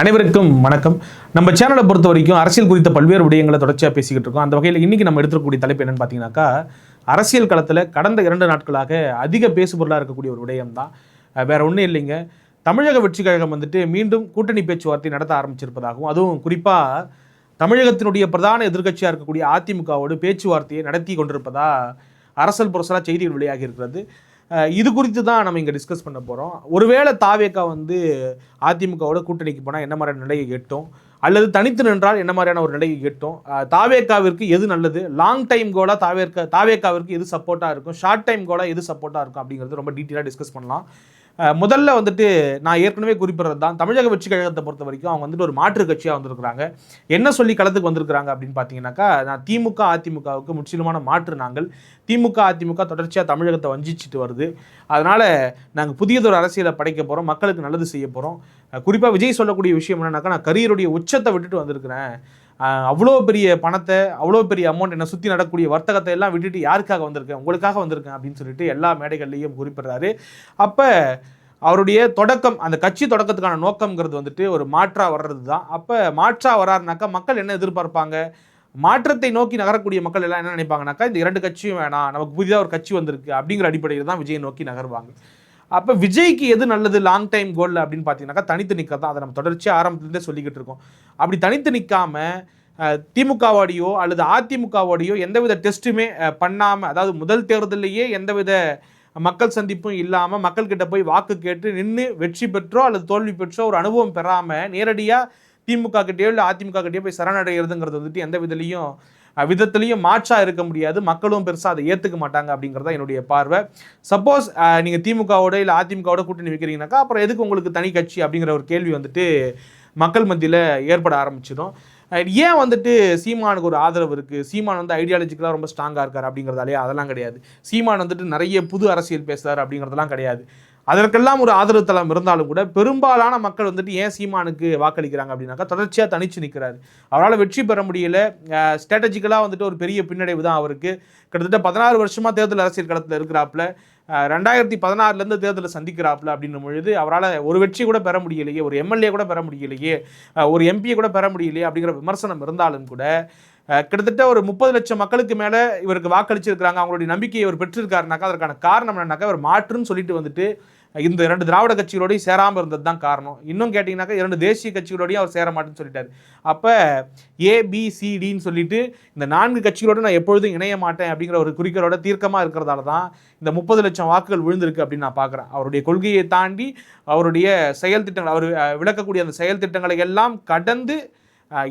அனைவருக்கும் வணக்கம். நம்ம சேனலை பொறுத்த வரைக்கும் அரசியல் குறித்த பல்வேறு விடயங்களை தொடர்ச்சியாக பேசிக்கிட்டு இருக்கோம். அந்த வகையில் இன்றைக்கி நம்ம எடுத்துக்கூடிய தலைப்பு என்னென்னு பார்த்தீங்கன்னாக்கா, அரசியல் களத்தில் கடந்த 2 நாட்களாக அதிக பேசுபொருளாக இருக்கக்கூடிய ஒரு விடயம் தான். வேறு ஒன்றும் இல்லைங்க. தமிழக வெற்றி கழகம் மீண்டும் கூட்டணி பேச்சுவார்த்தை நடத்த ஆரம்பிச்சிருப்பதாகவும், அதுவும் குறிப்பாக தமிழகத்தினுடைய பிரதான எதிர்க்கட்சியாக இருக்கக்கூடிய அதிமுகவோடு பேச்சுவார்த்தையை நடத்தி கொண்டிருப்பதா அரசல் புரசலாக செய்திகள் வெளியாகி இருக்கிறது. இது குறித்து தான் நம்ம இங்கே டிஸ்கஸ் பண்ண போகிறோம். ஒருவேளை தாவேகா அதிமுகவோட கூட்டணிக்கு போனால் என்ன மாதிரியான நிலையை எட்டும், அல்லது தனித்து நின்றால் என்ன மாதிரியான ஒரு நிலையை எட்டும், தாவேகாவிற்கு எது நல்லது, லாங் டைம் கோலா தாவேகாவிற்கு எது சப்போர்ட்டாக இருக்கும், ஷார்ட் டைம் கோலா எது சப்போர்ட்டாக இருக்கும் அப்படிங்கிறது ரொம்ப டீட்டெயிலாக டிஸ்கஸ் பண்ணலாம். முதல்ல நான் ஏற்கனவே குறிப்பிட்றது தான், தமிழக வெற்றி கழகத்தை பொறுத்த வரைக்கும் அவங்க ஒரு மாற்று கட்சியாக வந்திருக்கிறாங்க. என்ன சொல்லி களத்துக்கு வந்திருக்கிறாங்க அப்படின்னு பார்த்தீங்கன்னாக்கா, நான் திமுக அதிமுகவுக்கு முற்றிலுமான மாற்று. நாங்கள் திமுக அதிமுக தொடர்ச்சியாக தமிழகத்தை வஞ்சிச்சுட்டு வருது, அதனால் நாங்கள் புதியதொரு அரசியலை படைக்க போகிறோம், மக்களுக்கு நல்லது செய்ய போகிறோம். குறிப்பாக விஜய் சொல்லக்கூடிய விஷயம் என்னன்னாக்கா, நான் கரியருடைய உச்சத்தை விட்டுட்டு வந்திருக்கிறேன், அவ்வளோ பெரிய பணத்தை, அவ்வளோ பெரிய அமௌண்ட், என்னை சுற்றி நடக்கக்கூடிய வர்த்தகத்தை எல்லாம் விட்டுட்டு யாருக்காக வந்திருக்கேன், உங்களுக்காக வந்திருக்கேன் அப்படின்னு சொல்லிட்டு எல்லா மேடைகள்லையும் குறிப்பிட்றாரு. அப்போ அவருடைய தொடக்கம், அந்த கட்சி தொடக்கத்துக்கான நோக்கம்ங்கிறது ஒரு மாற்றாக வர்றது தான். அப்போ மாற்றாக வராருனாக்கா மக்கள் என்ன எதிர்பார்ப்பாங்க, மாற்றத்தை நோக்கி நகரக்கூடிய மக்கள் எல்லாம் என்ன நினைப்பாங்கனாக்கா, இந்த 2 கட்சியும் வேணாம், நமக்கு புதிதாக ஒரு கட்சி வந்திருக்கு அப்படிங்கிற அடிப்படையில் தான் விஜயை நோக்கி நகர்வாங்க. அப்போ விஜய்க்கு எது நல்லது லாங் டைம் கோல் அப்படின்னு பார்த்தீங்கன்னாக்கா, தனித்து நிற்க தான். அதை நம்ம தொடர்ச்சியாக ஆரம்பத்துலேருந்தே சொல்லிக்கிட்டு இருக்கோம். அப்படி தனித்து நிற்காம திமுகவோடையோ அல்லது அதிமுகவோடையோ எந்தவித டெஸ்ட்டுமே பண்ணாமல், அதாவது முதல் தேர்தலையே எந்தவித மக்கள் சந்திப்பும் இல்லாமல் மக்கள்கிட்ட போய் வாக்கு கேட்டு நின்று வெற்றி பெற்றோ அல்லது தோல்வி பெற்றோ ஒரு அனுபவம் பெறாமல் நேரடியாக திமுக கிட்டேயோ இல்லை அதிமுக கிட்டேயோ போய் சரணடைகிறதுங்கிறது எந்த விதத்துலையும் மாற்றாக இருக்க முடியாது. மக்களும் பெருசாக அதை ஏற்றுக்க மாட்டாங்க அப்படிங்கிறத என்னுடைய பார்வை. சப்போஸ் நீங்கள் திமுகவோட இல்லை அதிமுகவோட கூட்டணி வைக்கிறீங்கனாக்கா, அப்புறம் எதுக்கு உங்களுக்கு தனி கட்சி அப்படிங்கிற ஒரு கேள்வி மக்கள் மத்தியில் ஏற்பட ஆரம்பிச்சிடும். ஏன் சீமானுக்கு ஒரு ஆதரவு இருக்குது, சீமான் ஐடியாலஜிக்கலாக ரொம்ப ஸ்ட்ராங்காக இருக்கார் அப்படிங்கிறதாலே அதெல்லாம் கிடையாது. சீமான் நிறைய புது அரசியல் பேசுகிறார் அப்படிங்கிறதெல்லாம் கிடையாது. அதற்கெல்லாம் ஒரு ஆதரவு தளம் இருந்தாலும் கூட பெரும்பாலான மக்கள் ஏன் சீமானுக்கு வாக்களிக்கிறாங்க அப்படின்னாக்கா, தொடர்ச்சியாக தனிச்சு நிற்கிறாரு. அவரால் வெற்றி பெற முடியல. ஸ்ட்ராட்டஜிக்கலாக ஒரு பெரிய பின்னடைவு தான் அவருக்கு. கிட்டத்தட்ட 16 வருஷமாக தேர்தல் அரசியல் களத்தில் இருக்கிறாப்புல, 2016 தேர்தலை சந்திக்கிறாப்புல அப்படின்னும் பொழுது அவரால் ஒரு வெற்றி கூட பெற முடியலையே, ஒரு எம்எல்ஏ கூட பெற முடியலையே, ஒரு எம்பியை கூட பெற முடியலையே அப்படிங்கிற விமர்சனம் இருந்தாலும் கூட கிட்டத்தட்ட ஒரு 30 லட்சம் மக்களுக்கு மேலே இவருக்கு வாக்களிச்சிருக்கிறாங்க. அவங்களுடைய நம்பிக்கையை இவர் பெற்றிருக்காருனாக்கா அதற்கான காரணம் என்னன்னாக்கா, இவர் மாற்றுன்னு சொல்லிட்டு இந்த 2 திராவிட கட்சிகளோடையும் சேராமல் இருந்தது தான் காரணம். இன்னும் கேட்டிங்கனாக்கா 2 தேசிய கட்சிகளோடையும் அவர் சேர மாட்டேன்னு சொல்லிட்டார். அப்போ ABCDன்னு சொல்லிட்டு இந்த 4 கட்சிகளோடு நான் எப்பொழுதும் இணைய மாட்டேன் அப்படிங்கிற ஒரு குறிக்கோளோட தீர்க்கமாக இருக்கிறதால தான் இந்த 30 லட்சம் வாக்குகள் விழுந்திருக்கு அப்படின்னு நான் பார்க்குறேன். அவருடைய கொள்கையை தாண்டி அவருடைய செயல் திட்டங்கள், அவர் விளக்கக்கூடிய அந்த செயல் திட்டங்களை எல்லாம் கடந்து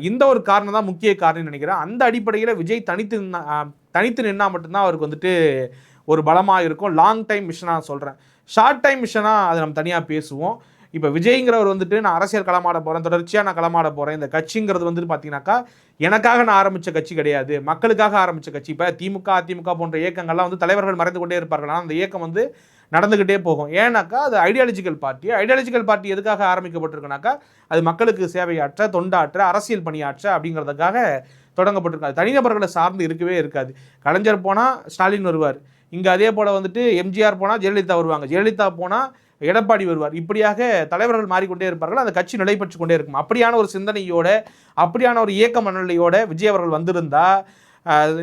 இந்த ஒரு காரணம் தான் முக்கிய காரணம்னு நினைக்கிறேன். அந்த அடிப்படையில் விஜய் தனித்து நின்னா மட்டும்தான் அவருக்கு ஒரு பலமாக இருக்கும். லாங் டைம் மிஷனாக சொல்கிறேன். ஷார்ட் டைம் மிஷனாக அதை நம்ம தனியாக பேசுவோம். இப்போ விஜய்ங்கிறவர் நான் அரசியல் களமாட போகிறேன், தொடர்ச்சியாக நான் களமாட போகிறேன். இந்த கட்சிங்கிறது பார்த்தீங்கன்னாக்கா, எனக்காக நான் ஆரம்பித்த கட்சி கிடையாது, மக்களுக்காக ஆரம்பித்த கட்சி. இப்போ திமுக அதிமுக போன்ற இயக்கங்கள்லாம் தலைவர்கள் மறைந்து கொண்டே இருப்பார்கள், ஆனால் அந்த இயக்கம் நடந்துக்கிட்டே போகும். ஏன்னாக்கா அது ஐடியாலஜிக்கல் பார்ட்டி எதுக்காக ஆரம்பிக்கப்பட்டிருக்குனாக்கா, அது மக்களுக்கு சேவையாற்ற, தொண்டாற்ற, அரசியல் பணியாற்ற அப்படிங்கிறதுக்காக தொடங்கப்பட்டிருக்காது. தனிநபர்களை சார்ந்து இருக்கவே இருக்காது. கலைஞர் போனால் ஸ்டாலின் வருவார், இங்கே அதே போல் எம்ஜிஆர் போனால் ஜெயலலிதா வருவாங்க, ஜெயலலிதா போனால் எடப்பாடி வருவார். இப்படியாக தலைவர்கள் மாறிக்கொண்டே இருப்பார்கள், அந்த கட்சி நிலைப்பற்று கொண்டே இருக்கும். அப்படியான ஒரு சிந்தனையோட, அப்படியான ஒரு இயக்க மனநிலையோட விஜய் அவர்கள் வந்திருந்தால்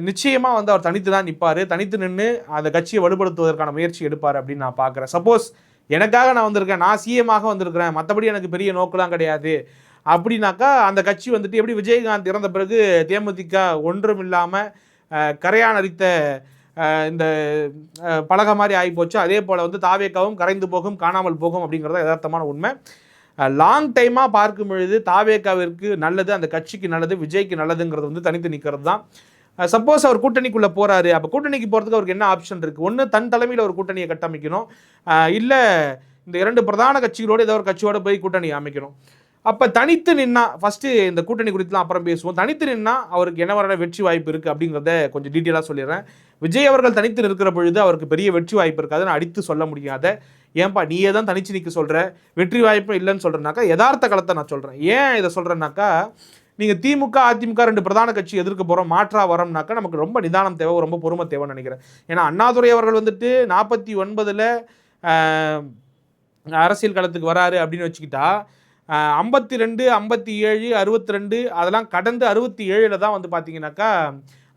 நிச்சயமாக அவர் தனித்து தான் நிற்பார். தனித்து நின்று அந்த கட்சியை வலுப்படுத்துவதற்கான முயற்சி எடுப்பார் அப்படின்னு நான் பார்க்குறேன். சப்போஸ் எனக்காக நான் வந்திருக்கேன், நான் சிஎமாக வந்திருக்கிறேன், மற்றபடி எனக்கு பெரிய நோக்கெலாம் கிடையாது அப்படின்னாக்கா, அந்த கட்சி எப்படி விஜயகாந்த் இறந்த பிறகு தேமுதிக ஒன்றும் இல்லாமல் கரையான் அரித்த இந்த பலகை மாதிரி ஆகி போச்சு, அதே போல் தாவேகாவும் கரைந்து போகும், காணாமல் போகும் அப்படிங்கிறத யதார்த்தமான உண்மை. லாங் டைமாக பார்க்கும் பொழுது தாவேகாவிற்கு நல்லது, அந்த கட்சிக்கு நல்லது, விஜய்க்கு நல்லதுங்கிறது தனித்து நிற்கிறது தான். சப்போஸ் அவர் கூட்டணிக்குள்ளே போகிறாரு, அப்போ கூட்டணிக்கு போகிறதுக்கு அவருக்கு என்ன ஆப்ஷன் இருக்குது? ஒன்று தன் தலைமையில் ஒரு கூட்டணியை கட்டமைக்கணும், இல்லை இந்த 2 பிரதான கட்சிகளோடு ஏதோ ஒரு கட்சியோடு போய் கூட்டணி அமைக்கணும். அப்போ தனித்து நின்னா, ஃபஸ்ட்டு இந்த கூட்டணி குறித்துலாம் அப்புறம் பேசுவோம். தனித்து நின்னா அவருக்கு என்ன வர வெற்றி வாய்ப்பு இருக்குது அப்படிங்கிறத கொஞ்சம் டீட்டெயிலாக சொல்லிடுறேன். விஜய் அவர்கள் தனித்து இருக்கிற பொழுது அவருக்கு பெரிய வெற்றி வாய்ப்பு இருக்காது, நான் அடித்து சொல்ல முடியாத. ஏன்பா நீயே தான் தனிச்சு நிற்க சொல்கிற, வெற்றி வாய்ப்பு இல்லைன்னு சொல்கிறேன்னாக்கா, யதார்த்த களத்தை நான் சொல்கிறேன். ஏன் இதை சொல்கிறேன்னாக்கா, நீங்கள் திமுக அதிமுக 2 பிரதான கட்சி எதிர்க்க போகிறோம், மாற்றா வரோம்னாக்கா நமக்கு ரொம்ப நிதானம் தேவை, ரொம்ப பொறுமை தேவைன்னு நினைக்கிறேன். ஏன்னா அண்ணாதுரை அவர்கள் 49 அரசியல் களத்துக்கு வராரு அப்படின்னு வச்சுக்கிட்டா, 52, 57, 62 அதெல்லாம் கடந்து 67 தான் வந்து பார்த்தீங்கன்னாக்கா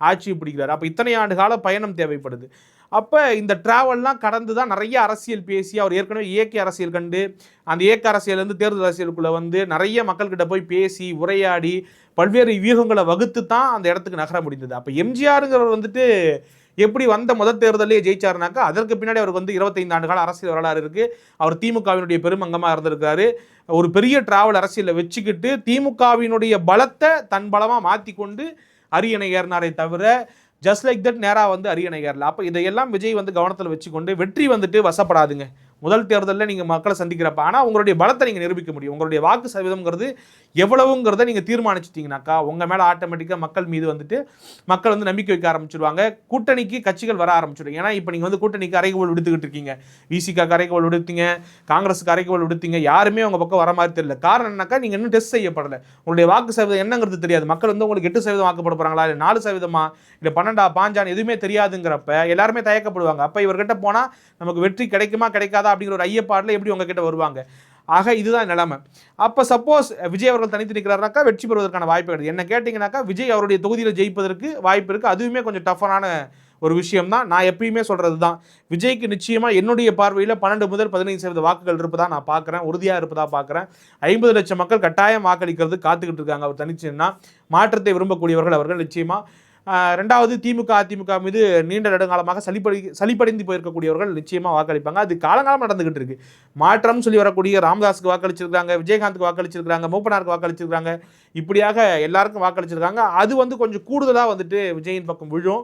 ஆட்சி பிடிக்கிறார். அப்போ இத்தனை ஆண்டு கால பயணம் தேவைப்படுது. அப்போ இந்த டிராவல்லாம் கடந்து தான் நிறைய அரசியல் பேசி, அவர் ஏற்கனவே இயற்கை அரசியல் கண்டு அந்த இயக்க அரசியலேருந்து தேர்தல் அரசியலுக்குள்ளே வந்து நிறைய மக்கள்கிட்ட போய் பேசி உரையாடி பல்வேறு வியூகங்களை வகுத்து தான் அந்த இடத்துக்கு நகர முடிந்தது. அப்போ எம்ஜிஆருங்கிறவர் வந்துட்டு எப்படி வந்த முதல் தேர்தலே ஜெயிச்சாருனாக்கா அதற்கு பின்னாடி அவருக்கு வந்து 25 ஆண்டு கால அரசியல் வரலாறு இருக்குது. அவர் திமுகவினுடைய பெருமங்கமாக இருந்திருக்காரு. ஒரு பெரிய டிராவல் அரசியலை வச்சுக்கிட்டு திமுகவினுடைய பலத்தை தன் பலமாக மாற்றி கொண்டு அரியணை ஏறினாரே தவிர ஜஸ்ட் லைக் தட் நேராக வந்து அரியணை ஏறல. அப்போ இதையெல்லாம் விஜய் வந்து கவனத்தில் வச்சுக்கொண்டு வெற்றி வந்துட்டு வசப்படாதுங்க. முதல் தேர்தலில் நீங்கள் மக்களை சந்திக்கிறப்ப ஆனால் உங்களுடைய பலத்தை நீங்கள் நிரூபிக்க முடியும். உங்களுடைய வாக்கு சதவீதம்ங்கிறது எவ்வளவுங்கிறத நீங்கள் தீர்மானிச்சிட்டிங்கனாக்கா உங்கள் மேலே ஆட்டோமேட்டிக்காக மக்கள் மீது வந்துட்டு மக்கள் வந்து நம்பிக்கை வைக்க ஆரம்பிச்சிடுவாங்க. கூட்டணிக்கு கட்சிகள் வர ஆரம்பிச்சிடும். ஏன்னா இப்போ நீங்கள் வந்து கூட்டணிக்கு அறைகோல் விடுத்துக்கிட்டு இருக்கீங்க. விசிகாக்கு அறைகோல் விடுத்தீங்க, காங்கிரஸுக்கு அறைகோல் விடுத்தீங்க, யாருமே உங்கள் பக்கம் வர மாதிரி தெரியல. காரணம் என்னக்கா நீங்கள் இன்னும் டெஸ்ட் செய்யப்படலை. உங்களுடைய வாக்கு சதவீதம் என்னங்கிறது தெரியாது. மக்கள் வந்து உங்களுக்கு 8% வாக்குப்பட போகிறாங்களா, இல்லை 4%, இல்லை 12, 5 எதுவுமே தெரியாதுங்கிறப்ப எல்லாருமே தயக்கப்படுவாங்க. அப்போ இவர்கிட்ட போனால் நமக்கு வெற்றி கிடைக்குமா கிடைக்காதா அப்படிங்கிற ஒரு ஐயப்பாடில் எப்படி உங்ககிட்ட வருவாங்க. ஆக இதுதான் நிலைமை. அப்போ சப்போஸ் விஜய் அவர்கள் தனித்து நிற்கிறாருனாக்கா வெற்றி பெறுவதற்கான வாய்ப்பு கிடையாது. என்ன கேட்டிங்கனாக்கா விஜய் அவருடைய தொகுதியில் ஜெயிப்பதற்கு வாய்ப்பு இருக்குது. அதுவுமே கொஞ்சம் டஃப்பான ஒரு விஷயம் தான். நான் எப்பயுமே சொல்கிறது தான், விஜய்க்கு நிச்சயமாக என்னுடைய பார்வையில் 12 முதல் 15% வாக்குகள் இருப்பதா நான் பார்க்குறேன், உறுதியாக இருப்பதா பார்க்குறேன். 50 லட்சம் மக்கள் கட்டாயம் வாக்களிக்கிறது காத்துக்கிட்டு இருக்காங்க. அவர் தனிச்சுன்னா மாற்றத்தை விரும்பக்கூடியவர்கள் அவர்கள் நிச்சயமாக. ரெண்டாவது, திமுக அதிமுக மீது நீண்ட நெடுங்காலமாக சலிப்படைந்து போயிருக்கக்கூடியவர்கள் நிச்சயமாக வாக்களிப்பாங்க. அது காலங்காலம் நடந்துகிட்டு இருக்கு. மாற்றம் சொல்லி வரக்கூடிய ராமதாஸுக்கு வாக்களிச்சிருக்காங்க, விஜயகாந்துக்கு வாக்களிச்சிருக்காங்க, மூப்பனாருக்கு வாக்களிச்சிருக்காங்க, இப்படியாக எல்லாருக்கும் வாக்களிச்சிருக்காங்க. அது வந்து கொஞ்சம் கூடுதலாக வந்துட்டு விஜயின் பக்கம் விழும்.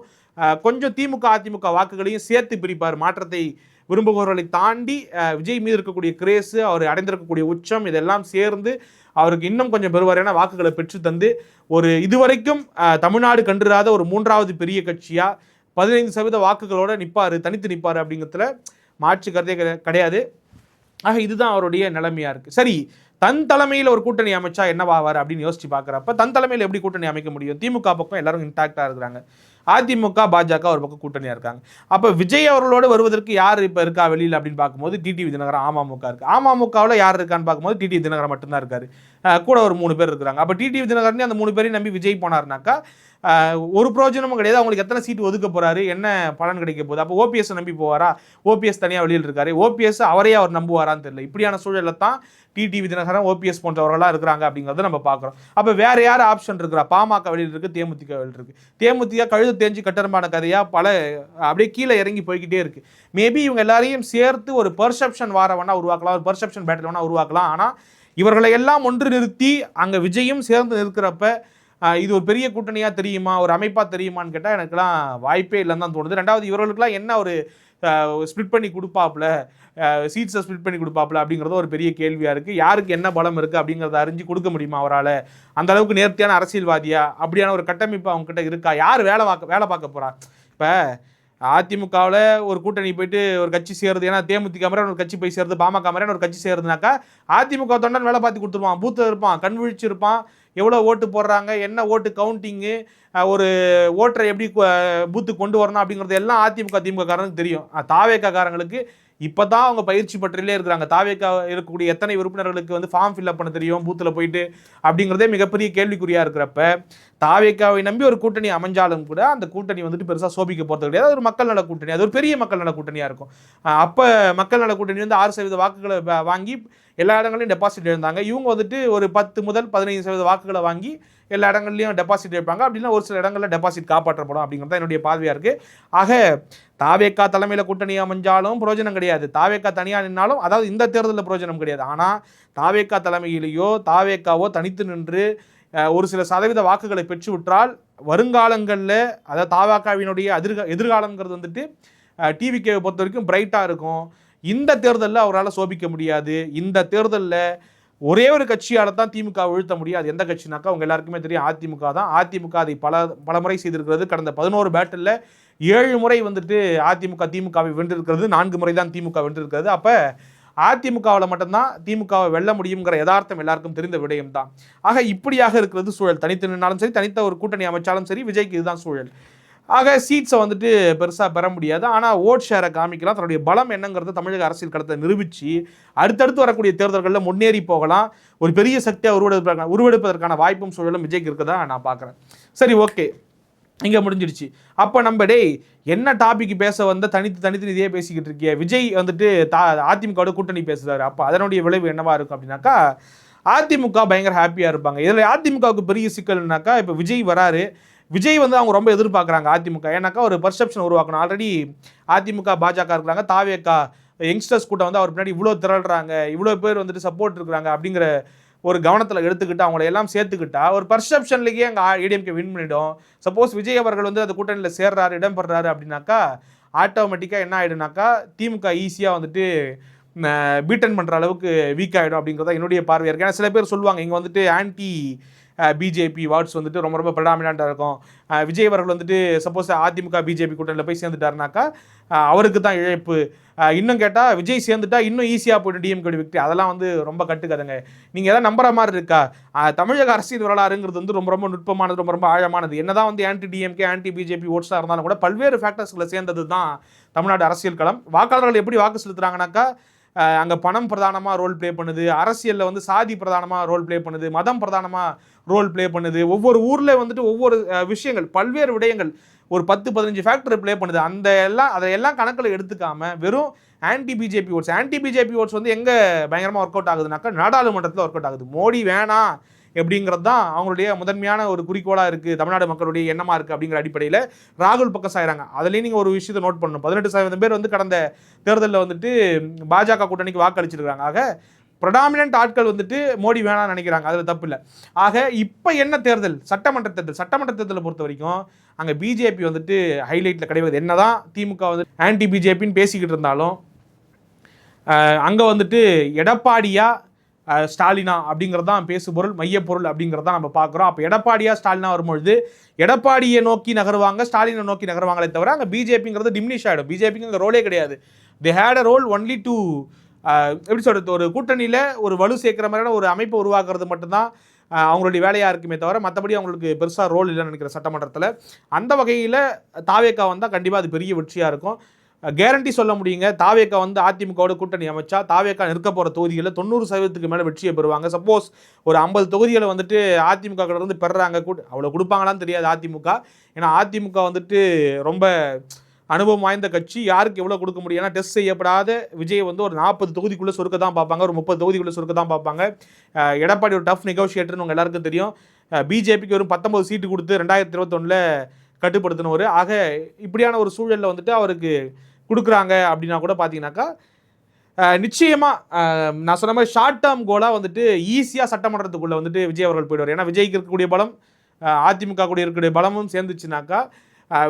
கொஞ்சம் திமுக அதிமுக வாக்குகளையும் சேர்த்து பிரிப்பார். மாற்றத்தை விரும்புபவர்களை தாண்டி விஜய் மீது இருக்கக்கூடிய கிரேஸு, அவர் அடைந்திருக்கக்கூடிய உச்சம், இதெல்லாம் சேர்ந்து அவருக்கு இன்னும் கொஞ்சம் பெருவாரியான வாக்குகளை பெற்று தந்து ஒரு இதுவரைக்கும் தமிழ்நாடு கண்டிராத ஒரு 3வது பெரிய கட்சியாக 15% வாக்குகளோட நிற்பார், தனித்து நிற்பார் அப்படிங்கிறதுல மாற்று கருத்தே கிடையாது. ஆக இதுதான் அவருடைய நிலைமையாக இருக்குது. சரி, தன் தலைமையில் ஒரு கூட்டணி அமைச்சா என்னவாவார் அப்படின்னு யோசிச்சு பார்க்குறப்ப தன் தலைமையில் எப்படி கூட்டணி அமைக்க முடியும்? திமுக பக்கம் எல்லாரும் இன்டாக்டாக இருக்கிறாங்க, அதிமுக பாஜக ஒரு பக்கம் கூட்டணியாக இருக்காங்க. அப்போ விஜய் அவர்களோடு வருவதற்கு யார் இப்போ இருக்கா வெளியில் அப்படின்னு பார்க்கும்போது டிடிவி தினகரன் அமமுக இருக்குது. அமமுகவில் யார் இருக்கான்னு பார்க்கும்போது டிடிவி தினகரன் மட்டும்தான் இருக்காரு. கூட ஒரு 3 பேர் இருக்கிறாங்க. அப்போ டிடிவி தினகரன் அந்த 3 பேரையும் நம்பி விஜய் போனார்னாக்கா ஒரு பிரயோஜனமும் கிடையாது. அவங்களுக்கு எத்தனை சீட்டு ஒதுக்க போறாரு, என்ன பலன் கிடைக்க போகுது? அப்போ ஓபிஎஸ் நம்பி போவாரா? ஓபிஎஸ் தனியாக வெளியில் இருக்காரு, ஓபிஎஸ் அவரையே அவர் நம்புவாரான்னு தெரியல. இப்படியான சூழலில் தான் டிடிவி தினகரன் ஓபிஎஸ் போன்றவர்களாக இருக்கிறாங்க அப்படிங்கிறத நம்ம பார்க்குறோம். அப்போ வேற யார் ஆப்ஷன் இருக்கிறா? பாமக வெளியில் இருக்குது, தேமுதிக வெளியில் இருக்குது. தேமுதிக கழுது தேஞ்சு கட்டரம்பான கதையாக பல அப்படியே கீழே இறங்கி போய்கிட்டே இருக்கு. மேபி இவங்க எல்லாரையும் சேர்த்து ஒரு பெர்செப்ஷன் வார வேணா உருவாக்கலாம், ஒரு பெர்செப்ஷன் பேட்டில் வேணா உருவாக்கலாம். ஆனால் இவர்களை எல்லாம் ஒன்று நிறுத்தி அங்கே விஜயும் சேர்ந்து நிற்கிறப்ப இது ஒரு பெரிய கூட்டணியாக தெரியுமா, ஒரு அமைப்பாக தெரியுமான்னு கேட்டால் எனக்குலாம் வாய்ப்பே இல்லைன்னு தான் தோணுது. ரெண்டாவது, இவர்களுக்கெல்லாம் என்ன ஒரு ஸ்ப்ளிட் பண்ணி கொடுப்பாப்புல, சீட்ஸை ஸ்ப்ளிட் பண்ணி கொடுப்பாப்புல அப்படிங்கிறது ஒரு பெரிய கேள்வியாக இருக்குது. யாருக்கு என்ன பலம் இருக்குது அப்படிங்கிறத அறிஞ்சு கொடுக்க முடியுமா அவரால்? அந்த அளவுக்கு நேர்த்தியான அரசியல்வாதியா, அப்படியான ஒரு கட்டமைப்பு அவங்ககிட்ட இருக்கா? யார் வேலை பார்க்க போகிறா? இப்போ அதிமுகவில் ஒரு கூட்டணி போயிட்டு ஒரு கட்சி சேருது, ஏன்னா தேமுதிக மாதிரி ஒரு கட்சி போய் சேருது, பாமக மாதிரி ஒரு கட்சி சேருதுனாக்கா அதிமுக தொண்டன் வேலை பார்த்து கொடுத்துருவான், பூத்தில் இருப்பான், கண் விழிச்சு இருப்பான், எவ்வளோ ஓட்டு போடுறாங்க, என்ன ஓட்டு கவுண்டிங்கு, ஒரு ஓட்டரை எப்படி பூத்து கொண்டு வரணும் அப்படிங்கிறது எல்லாம் அதிமுக திமுக காரங்களுக்கு தெரியும். தாவேகா காரங்களுக்கு இப்போ தான் அவங்க பயிற்சி பற்றிலே இருக்கிறாங்க. தாவேகா இருக்கக்கூடிய எத்தனை உறுப்பினர்களுக்கு வந்து ஃபார்ம் ஃபில்அப் பண்ண தெரியும் பூத்தில் போயிட்டு அப்படிங்கிறதே மிகப்பெரிய கேள்விக்குறியாக இருக்கிறப்ப தாவேகாவை நம்பி ஒரு கூட்டணி அமைஞ்சாலும் கூட அந்த கூட்டணி வந்துட்டு பெருசாக சோபிக்க போகிறது கிடையாது. அது ஒரு மக்கள் நல கூட்டணி, அது ஒரு பெரிய மக்கள் நல கூட்டணியாக இருக்கும். அப்போ மக்கள் நல கூட்டணி வந்து 6% வாக்குகளை வாங்கி எல்லா இடங்களையும் டெபாசிட் எழுந்தாங்க. இவங்க வந்துட்டு ஒரு 10 முதல் 15% வாக்குகளை வாங்கி எல்லா இடங்கள்லையும் டெபாசிட் வைப்பாங்க. அப்படின்னா ஒரு சில இடங்களில் டெபாசிட் காப்பாற்றப்படும் அப்படிங்கிறது தான் என்னுடைய பார்வையாக இருக்குது. ஆக தாவேகா தலைமையில் கூட்டணி அமைஞ்சாலும் பிரயோஜனம் கிடையாது, தாவேகா தனியாக நின்னாலும், அதாவது இந்த தேர்தலில் பிரயோஜனம் கிடையாது. ஆனால் தாவேகா தலைமையிலேயோ தாவேகாவோ தனித்து நின்று ஒரு சில சதவீத வாக்குகளை பெற்றுவிட்டால் வருங்காலங்களில், அதாவது தாவேகாவினுடைய எதிர்காலங்கிறது வந்துட்டு டிவிகேவை பொறுத்த வரைக்கும் பிரைட்டாக இருக்கும். இந்த தேர்தலில் அவரால் சோபிக்க முடியாது. இந்த தேர்தலில் ஒரே ஒரு கட்சியால் தான் திமுக வீழ்த்த முடியாது. எந்த கட்சினாக்கா அவங்க எல்லாருக்குமே தெரியும், அதிமுக தான். அதிமுக அதை பல முறை செய்திருக்கிறது. கடந்த 11 பேட்டில் 7 முறை வந்துட்டு அதிமுக திமுகவை வென்றிருக்கிறது, 4 முறை தான் திமுக வென்றிருக்கிறது. அப்போ அதிமுகவில் மட்டும்தான் திமுகவை வெல்ல முடியுங்கிற யதார்த்தம் எல்லாருக்கும் தெரிந்த விடயம் தான். ஆக இப்படியாக இருக்கிறது சூழல். தனித்து நின்னாலும் சரி, தனித்த ஒரு கூட்டணி அமைச்சாலும் சரி, விஜய்க்கு இதுதான் சூழல். ஆக சீட்ஸை வந்துட்டு பெருசாக பெற முடியாது. ஆனால் ஓட் ஷேரை காமிக்கலாம். தன்னுடைய பலம் என்னங்கிறத தமிழக அரசியல் களத்தை நிரூபித்து அடுத்தடுத்து வரக்கூடிய தேர்தல்களில் முன்னேறி போகலாம். ஒரு பெரிய சக்தியாக உருவெடுப்பதற்கான வாய்ப்பும் சூழலும் விஜய்க்கு இருக்கதா நான் பார்க்குறேன். சரி, ஓகே, இங்கே முடிஞ்சிடுச்சு. அப்போ நம்ம என்ன டாபிக் பேச வந்த தனித்து இதே பேசிக்கிட்டு இருக்கிய. விஜய் வந்துட்டு அதிமுகவோட கூட்டணி பேசுகிறாரு. அப்போ அதனுடைய விளைவு என்னவா இருக்கும் அப்படின்னாக்கா, அதிமுக பயங்கர ஹாப்பியாக இருப்பாங்க. இதில் அதிமுகவுக்கு பெரிய சிக்கல்னாக்கா, இப்போ விஜய் வராரு. விஜய் வந்து அவங்க ரொம்ப எதிர்பார்க்குறாங்க அதிமுக. ஏன்னாக்கா ஒரு பர்செப்ஷன் உருவாக்கணும். ஆல்ரெடி அதிமுக பாஜக இருக்கிறாங்க, தாவேக்கா யங்ஸ்டர்ஸ் கூட்டம் வந்து அவர் பின்னாடி இவ்வளோ திரள்றாங்க, இவ்வளோ பேர் வந்துட்டு சப்போர்ட் இருக்கிறாங்க அப்படிங்கிற ஒரு கவனத்தில் எடுத்துக்கிட்டு அவங்கள எல்லாம் சேர்த்துக்கிட்டா ஒரு பர்செப்ஷன்லேயே அங்கே ஏடிஎம்கே வின் பண்ணிடும். சப்போஸ் விஜய் அவர்கள் வந்து அந்த கூட்டணியில் சேர்றாரு, இடம் பெறாரு அப்படின்னாக்கா ஆட்டோமேட்டிக்காக என்ன ஆகிடுனாக்கா திமுக ஈஸியாக வந்துட்டு பீட்டன் பண்ணுற அளவுக்கு வீக் ஆகிடும் அப்படிங்கிறத என்னுடைய பார்வையாக இருக்குது. ஏன்னா சில பேர் சொல்லுவாங்க இங்கே வந்துட்டு ஆன்டி பிஜேபி வார்ட்ஸ் வந்துட்டு ரொம்ப ரொம்ப ப்ரெடாமினாக இருக்கும். விஜய் அவர்கள் வந்துட்டு சப்போஸ் அதிமுக பிஜேபி கூட்டணியில் போய் சேர்ந்துட்டாருனாக்கா அவருக்கு தான் இழப்பு. இன்னும் கேட்டால் விஜய் சேர்ந்துட்டா இன்னும் ஈஸியாக போய்ட்டு டிஎம்கே விக்டரி. அதெல்லாம் வந்து ரொம்ப கட்டுக்கதைங்க. நீங்கள் எதாவது நம்புற மாதிரி இருக்கா? தமிழக அரசியல் வரலாறுங்கிறது வந்து ரொம்ப ரொம்ப நுட்பமானது, ரொம்ப ரொம்ப ஆழமானது. என்னதான் வந்து ஆன்டி டிஎம்கே ஆன்டி பிஜேபி ஓட்ஸாக இருந்தாலும் கூட பல்வேறு ஃபேக்டர்ஸ்களை சேர்ந்தது தான் தமிழ்நாடு அரசியல் களம். வாக்காளர்கள் எப்படி வாக்கு செலுத்துறாங்கனாக்கா, அங்கே பணம் பிரதானமாக ரோல் ப்ளே பண்ணுது, அரசியலில் வந்து சாதி பிரதானமாக ரோல் ப்ளே பண்ணுது, மதம் பிரதானமாக ரோல் ப்ளே பண்ணுது. ஒவ்வொரு ஊரில் வந்துட்டு ஒவ்வொரு விஷயங்கள், பல்வேறு விடயங்கள், ஒரு 10-15 ஃபேக்டர் ப்ளே பண்ணுது. அதையெல்லாம் கணக்கில் எடுத்துக்காமல் வெறும் ஆன்டி பிஜேபி ஓட்ஸ் வந்து எங்கே பயங்கரமாக ஒர்க் அவுட் ஆகுதுனாக்கா நாடாளுமன்றத்தில் ஒர்க் அவுட் ஆகுது. மோடி வேணாம் எப்படிங்கிறது தான் அவங்களுடைய முதன்மையான ஒரு குறிக்கோளாக இருக்குது, தமிழ்நாடு மக்களுடைய எண்ணமாக இருக்குது. அப்படிங்கிற அடிப்படையில் ராகுல் பக்கம் சாயிறாங்க. அதுலேயும் நீங்கள் ஒரு விஷயத்தை நோட் பண்ணணும். 18% பேர் வந்து கடந்த தேர்தலில் வந்துட்டு பாஜக கூட்டணிக்கு வாக்களிச்சிருக்காங்க. ஆக ப்ரடாமினன்ட் ஆட்கள் வந்துட்டு மோடி வேணாம்னு நினைக்கிறாங்க. அதில் தப்பு இல்லை. ஆக இப்போ என்ன தேர்தல்? சட்டமன்ற தேர்தலை பொறுத்த வரைக்கும் அங்கே பிஜேபி வந்துட்டு ஹைலைட்டில் கிடையாது. என்னதான் திமுக வந்து ஆன்டி பிஜேபின்னு பேசிக்கிட்டு இருந்தாலும் அங்கே வந்துட்டு எடப்பாடியா ஸ்டாலினா அப்படிங்கிறது தான் பேசுபொருள், மையப்பொருள் அப்படிங்கிறது தான் நம்ம பார்க்குறோம். அப்போ எடப்பாடியா ஸ்டாலினா வரும்பொழுது எடப்பாடியை நோக்கி நகருவாங்க, ஸ்டாலினை நோக்கி நகருவாங்களே தவிர அங்கே பிஜேபிங்கிறது டிமினிஷ் ஆகிடும். பிஜேபிக்கு அங்கே ரோலே கிடையாது. They had a role only to எப்படி சொல்கிறது, ஒரு கூட்டணியில் ஒரு வலு சேர்க்குற மாதிரியான ஒரு அமைப்பை உருவாக்குறது மட்டும்தான் அவங்களுடைய வேலையாக இருக்குமே தவிர மற்றபடி அவங்களுக்கு பெருசாக ரோல் இல்லைன்னு நினைக்கிற சட்டமன்றத்தில். அந்த வகையில் தாவேக்கா வந்தால் கண்டிப்பாக அது பெரிய வெற்றியாக இருக்கும். கேரண்டி சொல்ல முடியுங்க. தாவேக்கா வந்து அதிமுகவோட கூட்டணி அமைச்சா தாவேக்கா நிற்க போகிற தொகுதிகளில் 90% மேலே வெற்றியை பெறுவாங்க. சப்போஸ் ஒரு 50 தொகுதிகளை வந்துட்டு அதிமுக இருந்து பெறுறாங்க, அவ்வளோ கொடுப்பாங்களான்னு தெரியாது அதிமுக. ஏன்னா அதிமுக வந்துட்டு ரொம்ப அனுபவம் வாய்ந்த கட்சி. யாருக்கு எவ்வளோ கொடுக்க முடியும்? ஏன்னா டெஸ்ட் செய்யப்படாத விஜய் வந்து ஒரு 40 தொகுதிக்குள்ளே சுருக்க தான் பார்ப்பாங்க, ஒரு 30 தொகுதிக்குள்ளே சுருக்க தான் பார்ப்பாங்க. எடப்பாடி ஒரு டஃப் நெகோஷியேட்டர்னு உங்கள் எல்லாருக்கும் தெரியும். பிஜேபிக்கு ஒரு 19 சீட்டு கொடுத்து 2021 கட்டுப்படுத்தினவர். ஆக இப்படியான ஒரு சூழலில் வந்துட்டு அவருக்கு கொடுக்குறாங்க அப்படின்னா கூட பார்த்தீங்கன்னாக்கா நிச்சயமாக நான் சொன்ன மாதிரி ஷார்ட் டேர்ம் கோலாக வந்துட்டு ஈஸியாக சட்டமன்றத்துக்குள்ளே வந்துட்டு விஜய் அவர்கள் போயிடுவார். ஏன்னா விஜய்க்கு இருக்கக்கூடிய பலம் அதிமுக கூட இருக்கக்கூடிய பலமும் சேர்ந்துச்சுனாக்கா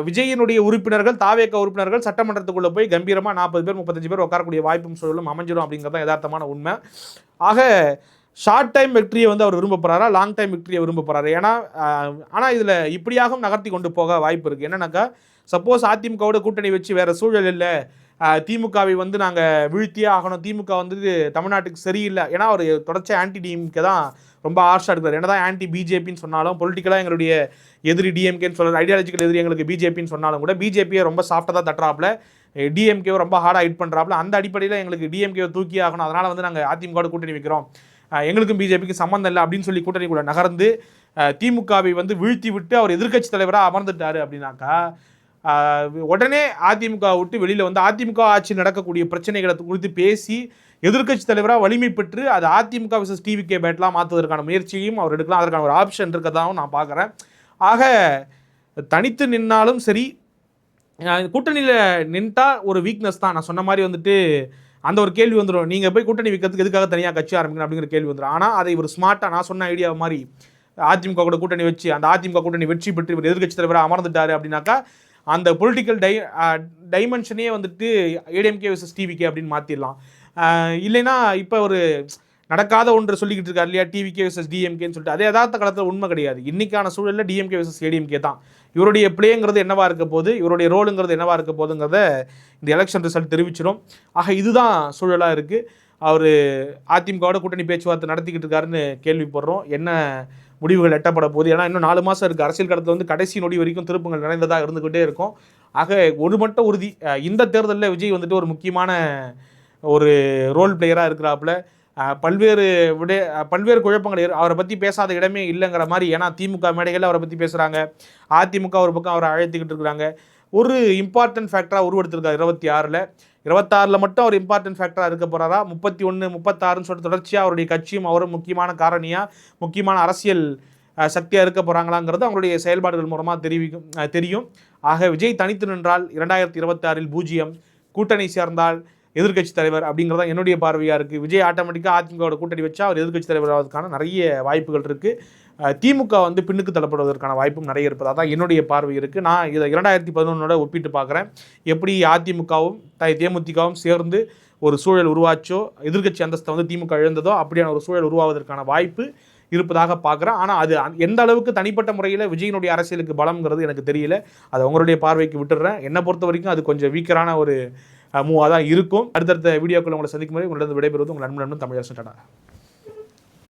விஜயினுடைய உறுப்பினர்கள், தாவேக்கா உறுப்பினர்கள் சட்டமன்றத்துக்குள்ளே போய் கம்பீரமாக 40 பேர் 35 பேர் உட்காரக்கூடிய வாய்ப்பும் சூழலும் அமைஞ்சிடும் அப்படிங்கிறது தான் யதார்த்தமான உண்மை. ஆக ஷார்ட் டைம் வெற்றியை வந்து அவர் விரும்ப போகிறாரா, லாங் டைம் வெற்றியை விரும்ப போகிறாரு? ஏன்னா ஆனால் இதில் இப்படியாகவும் நகர்த்தி கொண்டு போக வாய்ப்பு இருக்குது. என்னன்னாக்கா சப்போஸ் அதிமுகவோட கூட்டணி வச்சு வேறு சூழல் இல்லை, திமுகவை வந்து நாங்கள் வீழ்த்தியே ஆகணும், திமுக வந்து தமிழ்நாட்டுக்கு சரியில்லை. ஏன்னா அவர் தொடர்ச்சி ஆன்டி டிஎம்கே தான் ரொம்ப ஹார்ஷாக எடுக்கிறார். என்ன தான் ஆன்டி பிஜேபின்னு சொன்னாலும், பொலிட்டிக்கலாக எங்களுடைய எதிரி டிஎம்கேன்னு சொல்கிறது, ஐடியாலஜிக்கல் எதிரி எங்களுக்கு பிஜேபின்னு சொன்னாலும் கூட பிஜேபியை ரொம்ப சாஃப்டாக தான் தட்டுறாப்புல, டிஎம்கேவை ரொம்ப ஹார்டாக ஹிட் பண்ணுறாப்புல. அந்த அடிப்படையில் எங்களுக்கு டிஎம்கேவை தூக்கி ஆகணும், அதனால் வந்து நாங்கள் அதிமுகவோட கூட்டணி வைக்கிறோம், எங்களுக்கும் பிஜேபிக்கு சம்மந்தம் இல்லை அப்படின்னு சொல்லி கூட்டணி கூட நகர்ந்து திமுகவை வந்து வீழ்த்தி விட்டு அவர் எதிர்க்கட்சி தலைவராக அமர்ந்துட்டார் அப்படின்னாக்கா உடனே அதிமுக விட்டு வெளியில் வந்து அதிமுக ஆட்சி நடக்கக்கூடிய பிரச்சனைகளை குறித்து பேசி எதிர்க்கட்சி தலைவராக வலிமை பெற்று அது அதிமுக விசஸ் டிவிகே பேட்லாம் மாற்றுவதற்கான முயற்சியும் அவர் எடுக்கலாம். அதற்கான ஒரு ஆப்ஷன் இருக்கதாகவும் நான் பார்க்குறேன். ஆக தனித்து நின்னாலும் சரி, கூட்டணியில் நின்றா ஒரு வீக்னஸ் தான். நான் சொன்ன மாதிரி வந்துட்டு அந்த ஒரு கேள்வி வந்துடும், நீங்கள் போய் கூட்டணி வைக்கிறதுக்கு எதுக்காக தனியாக கட்சி ஆரம்பிக்கணும் அப்படிங்கிற கேள்வி வந்துடும். ஆனால் அதை ஒரு ஸ்மார்ட்டாக நான் சொன்ன ஐடியா மாதிரி அதிமுக கூட கூட்டணி வச்சு அந்த அதிமுக கூட்டணி வெற்றி பெற்று இவர் எதிர்க்கட்சி தலைவராக அமர்ந்துட்டார் அப்படின்னாக்கா அந்த பொலிட்டிக்கல் டைமென்ஷனே வந்துட்டு ஏடிஎம்கே விசஸ் டிவிகே அப்படின்னு மாற்றிடலாம். இல்லைன்னா இப்போ ஒரு நடக்காத ஒன்று சொல்லிக்கிட்டு இருக்காரு இல்லையா, டிவிகே விசஸ் டிஎம்கேன்னு சொல்லிட்டு. அதே யதார்த்த காலத்தில் உண்மை கிடையாது. இன்றைக்கான சூழலில் டிஎம்கே விசஸ் ஏடிஎம்கே தான். இவருடைய பிளேங்கிறது என்னவா இருக்க போது, இவருடைய ரோலுங்கிறது என்னவா இருக்க போதுங்கிறத இந்த எலெக்ஷன் ரிசல்ட் தெரிவிச்சிடும். ஆக இதுதான் சூழலாக இருக்குது. அவர் அதிமுகவோட கூட்டணி பேச்சுவார்த்தை நடத்திக்கிட்டு இருக்காருன்னு கேள்விப்படுறோம். என்ன முடிவுகள் எட்டப்பட போகுது. ஏன்னா இன்னும் 4 மாதம் இருக்குது. அரசியல் களத்தில் வந்து கடைசி நொடி வரைக்கும் திருப்பங்கள் நிறைந்ததாக இருந்துக்கிட்டே இருக்கும். ஆக ஒரு மட்டும் உறுதி, இந்த தேர்தலில் விஜய் வந்துட்டு ஒரு முக்கியமான ஒரு ரோல் பிளேயராக இருக்கிறாப்புல. பல்வேறு குழப்பங்கள் அவரை பற்றி பேசாத இடமே இல்லைங்கிற மாதிரி. ஏன்னா திமுக மேடைகளில் அவரை பற்றி பேசுகிறாங்க, அதிமுக ஒரு பக்கம் அவரை அழைத்துக்கிட்டு இருக்கிறாங்க. ஒரு இம்பார்ட்டன்ட் ஃபேக்டராக உருவெடுத்திருக்காரு 26 மட்டும் அவர் இம்பார்ட்டன்ட் ஃபேக்டராக இருக்க போகிறாரா, 31 36ன்னு சொல்லிட்டு தொடர்ச்சியாக அவருடைய கட்சியும் அவரும் முக்கியமான காரணியாக முக்கியமான அரசியல் சக்தியாக இருக்க போகிறாங்களாங்கிறது அவங்களுடைய செயல்பாடுகள் மூலமாக தெரியும். ஆக விஜய் தனித்து நின்றால் 2026 பூஜ்ஜியம், கூட்டணி சேர்ந்தால் எதிர்க்கட்சி தலைவர் அப்படிங்கிறதா என்னுடைய பார்வையாக இருக்குது. விஜய் ஆட்டோமேட்டிக்காக அதிமுகவோட கூட்டணி வச்சா அவர் எதிர்க்கட்சி தலைவர் ஆவதற்கான நிறைய வாய்ப்புகள் இருக்குது. திமுக வந்து பின்னுக்கு தள்ளப்படுவதற்கான வாய்ப்பும் நிறைய இருப்பதாக தான் என்னுடைய பார்வை இருக்குது. நான் இதை 2011 ஒப்பிட்டு பார்க்குறேன். எப்படி அதிமுகவும் தேமுதிகவும் சேர்ந்து ஒரு சூழல் உருவாச்சோ, எதிர்க்கட்சி அந்தஸ்தை வந்து திமுக இழந்ததோ, அப்படியான ஒரு சூழல் உருவாவதற்கான வாய்ப்பு இருப்பதாக பார்க்குறேன். ஆனால் அது எந்த அளவுக்கு தனிப்பட்ட முறையில் விஜயனுடைய அரசியலுக்கு பலம்ங்கிறது எனக்கு தெரியல. அதை உங்களுடைய பார்வைக்கு விட்டுடுறேன். என்னை பொறுத்த வரைக்கும் அது கொஞ்சம் வீக்கரான ஒரு மூவாக தான் இருக்கும். அடுத்தடுத்த வீடியோக்கள் உங்களை சந்திக்கும் முறை உங்களிடம் விடைபெறுவது உங்கள் நண்பன் தமிழரசன். டாடா.